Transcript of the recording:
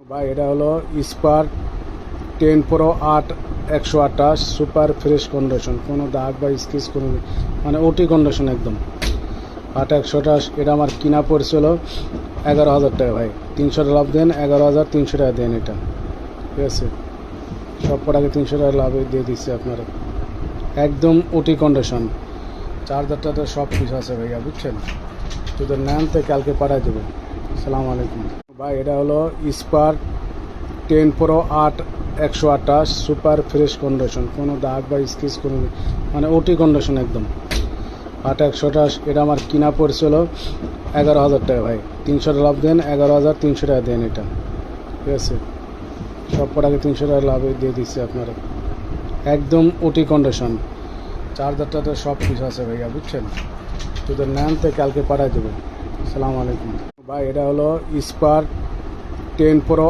ভাই এটা হলো spark 10 Pro 128 super fresh condition, কোনো দাগ বা স্কেচ কোনো মানে ওটি কন্ডিশন একদম 8 128। এটা আমার কিনা পড়ছিল 11,000 টাকা। ভাই 300 টাকা লাভ দেন, 11,300 টাকা দেন। এটা ঠিক আছে, সব প্রোডাক্টে 300 টাকা লাভ দিয়ে দিচ্ছি আপনারা, একদম ওটি কন্ডিশন। চার্জারটাতে সব কিছু আছে ভাইয়া, বুঝছেন? যদি নেন তো কালকে পাঠাই দেবো। আসসালামু আলাইকুম। ভাই এটা হলো spark 10 Pro 128 super fresh condition, কোনো দাগ বা স্কেচ কোনো মানে ওটি কন্ডিশন একদম 8 128। এটা আমার কিনা পড়ছিল 11,000 টাকা। ভাই 300 টাকা লাভ দেন, 11,300 টাকা দেন। এটা ঠিক আছে, সব প্রোডাক্টে 300 টাকা লাভ দিয়ে দিচ্ছি আপনারা, একদম ওটি কন্ডিশন। চার্জারটাতে সব কিছু আছে ভাইয়া, বুঝছেন? যদি নেন তো কালকে পাঠাই দেবো। আসসালামু আলাইকুম। ভাই এটা হলো স্পার্ক 10 Pro